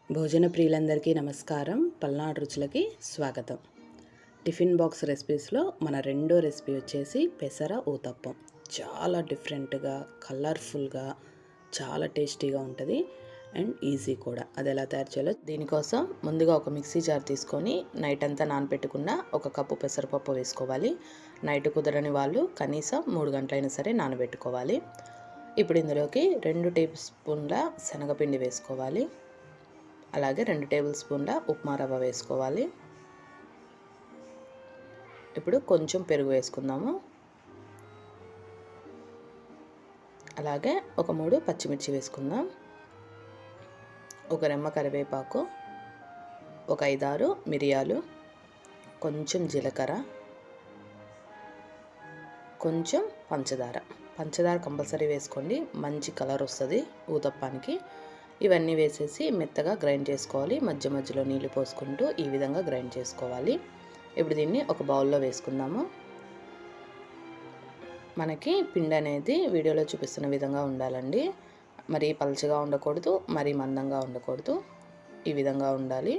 భోజన ప్రియులందరికీ నమస్కారం. పల్నాడు రుచులకి స్వాగతం. టిఫిన్ బాక్స్ రెసిపీస్లో మన రెండో రెసిపీ వచ్చేసి పెసర ఊతప్పం. చాలా డిఫరెంట్గా, కలర్ఫుల్గా, చాలా టేస్టీగా ఉంటుంది అండ్ ఈజీ కూడా. అది ఎలా తయారు చేయాలో దీనికోసం ముందుగా ఒక మిక్సీ జార్ తీసుకొని నైట్ అంతా నానబెట్టుకున్న ఒక కప్పు పెసరపప్పు వేసుకోవాలి. నైట్ కుదరని వాళ్ళు కనీసం 3 గంటలైనా సరే నానబెట్టుకోవాలి. ఇప్పుడు ఇందులోకి 2 టేబుల్ స్పూన్ల శనగపిండి వేసుకోవాలి. అలాగే 2 టేబుల్ స్పూన్ల ఉప్మా రవ్వ వేసుకోవాలి. ఇప్పుడు కొంచెం పెరుగు వేసుకుందాము. అలాగే ఒక 3 పచ్చిమిర్చి వేసుకుందాం. ఒక రెమ్మ కరివేపాకు, ఒక 5-6 మిరియాలు, కొంచెం జీలకర్ర, కొంచెం పంచదార కంపల్సరీ వేసుకోండి, మంచి కలర్ వస్తుంది ఊతప్పానికి. ఇవన్నీ వేసేసి మెత్తగా గ్రైండ్ చేసుకోవాలి. మధ్య మధ్యలో నీళ్ళు పోసుకుంటూ ఈ విధంగా గ్రైండ్ చేసుకోవాలి. ఇప్పుడు దీన్ని ఒక బౌల్లో వేసుకుందాము. మనకి పిండి అనేది వీడియోలో చూపిస్తున్న విధంగా ఉండాలండి. మరీ పలుచగా ఉండకూడదు, మరీ మందంగా ఉండకూడదు, ఈ విధంగా ఉండాలి.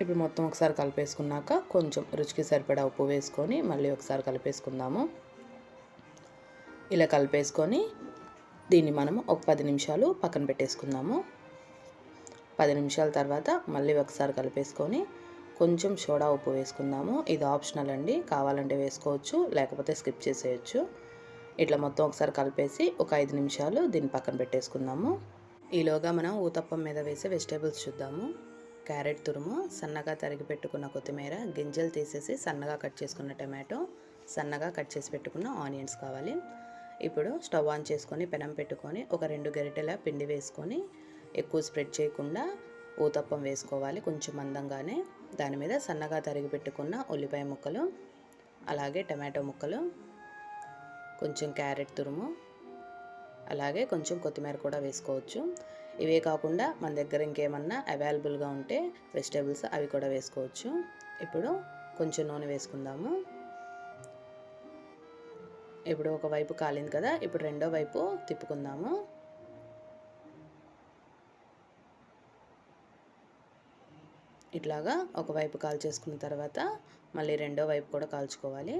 ఇప్పుడు మొత్తం ఒకసారి కలిపేసుకున్నాక కొంచెం రుచికి సరిపడా ఉప్పు వేసుకొని మళ్ళీ ఒకసారి కలిపేసుకుందాము. ఇలా కలిపేసుకొని దీన్ని మనము ఒక 10 నిమిషాలు పక్కన పెట్టేసుకుందాము. 10 నిమిషాల తర్వాత మళ్ళీ ఒకసారి కలిపేసుకొని కొంచెం సోడా ఉప్పు వేసుకుందాము. ఇది ఆప్షనల్ అండి, కావాలంటే వేసుకోవచ్చు, లేకపోతే స్కిప్ చేసేయచ్చు. ఇట్లా మొత్తం ఒకసారి కలిపేసి ఒక 5 నిమిషాలు దీన్ని పక్కన పెట్టేసుకుందాము. ఈలోగా మనం ఊతప్పం మీద వేసే వెజిటేబుల్స్ చూద్దాము. క్యారెట్ తురుము, సన్నగా తరిగి పెట్టుకున్న కొత్తిమీర, గింజలు తీసేసి సన్నగా కట్ చేసుకున్న టమాటో, సన్నగా కట్ చేసి పెట్టుకున్న ఆనియన్స్ కావాలి. ఇప్పుడు స్టవ్ ఆన్ చేసుకొని పెనం పెట్టుకొని ఒక 2 గరిటెల పిండి వేసుకొని ఎక్కువ స్ప్రెడ్ చేయకుండా ఊతప్పం వేసుకోవాలి. కొంచెం మందంగానే దాని మీద సన్నగా తరిగి పెట్టుకున్న ఉల్లిపాయ ముక్కలు, అలాగే టమాటో ముక్కలు, కొంచెం క్యారెట్ తురుము, అలాగే కొంచెం కొత్తిమీర కూడా వేసుకోవచ్చు. ఇవే కాకుండా మన దగ్గర ఇంకేమన్నా అవైలబుల్గా ఉంటే వెజిటేబుల్స్ అవి కూడా వేసుకోవచ్చు. ఇప్పుడు కొంచెం నూనె వేసుకుందాము. ఇప్పుడు ఒకవైపు కాలింది కదా, ఇప్పుడు రెండో వైపు తిప్పుకుందాము. ఇట్లాగా ఒకవైపు కాల్చేసుకున్న తర్వాత మళ్ళీ రెండో వైపు కూడా కాల్చుకోవాలి.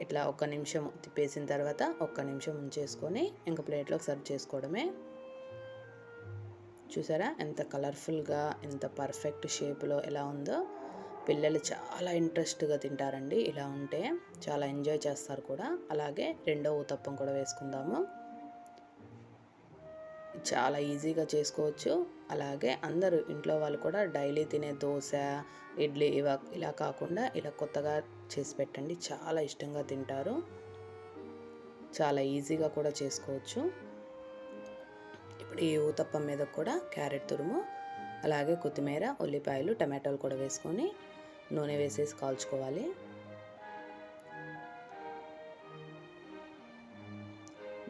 ఇట్లా 1 నిమిషం తిప్పేసిన తర్వాత 1 నిమిషం ఉంచేసుకొని ఇంక ప్లేట్లోకి సర్వ్ చేసుకోవడమే. చూసారా ఎంత కలర్ఫుల్గా, ఎంత పర్ఫెక్ట్ షేప్లో ఎలా ఉందో. పిల్లలు చాలా ఇంట్రెస్ట్గా తింటారండి. ఇలా ఉంటే చాలా ఎంజాయ్ చేస్తారు కూడా. అలాగే రెండో ఊతప్పం కూడా వేసుకుందాము. చాలా ఈజీగా చేసుకోవచ్చు. అలాగే అందరూ ఇంట్లో వాళ్ళు కూడా డైలీ తినే దోశ, ఇడ్లీ ఇలా కాకుండా ఇలా కొత్తగా చేసి పెట్టండి, చాలా ఇష్టంగా తింటారు. చాలా ఈజీగా కూడా చేసుకోవచ్చు. ఇప్పుడు ఈ ఊతప్పం మీద కూడా క్యారెట్ తురుము, అలాగే కొత్తిమీర, ఉల్లిపాయలు, టమాటాలు కూడా వేసుకొని నూనె వేసేసి కాల్చుకోవాలి.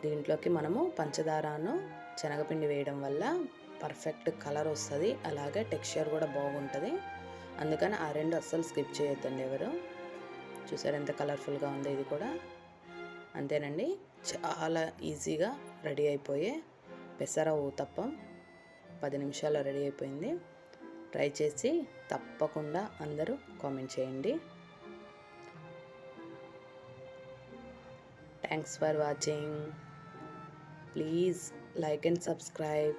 దీంట్లోకి మనము పంచదారను శనగపిండి వేయడం వల్ల పర్ఫెక్ట్ కలర్ వస్తుంది, అలాగే టెక్స్చర్ కూడా బాగుంటుంది. అందుకని ఆ 2 అస్సలు స్కిప్ చేయొద్దండి ఎవరు. చూసారు ఎంత కలర్ఫుల్గా ఉందో. ఇది కూడా అంతేనండి, చాలా ఈజీగా రెడీ అయిపోయే పెసర ఊతప్పం 10 నిమిషాల్లో రెడీ అయిపోయింది. ట్రై చేసి తప్పకుండా అందరూ కామెంట్ చేయండి. Thanks for watching. Please like and subscribe.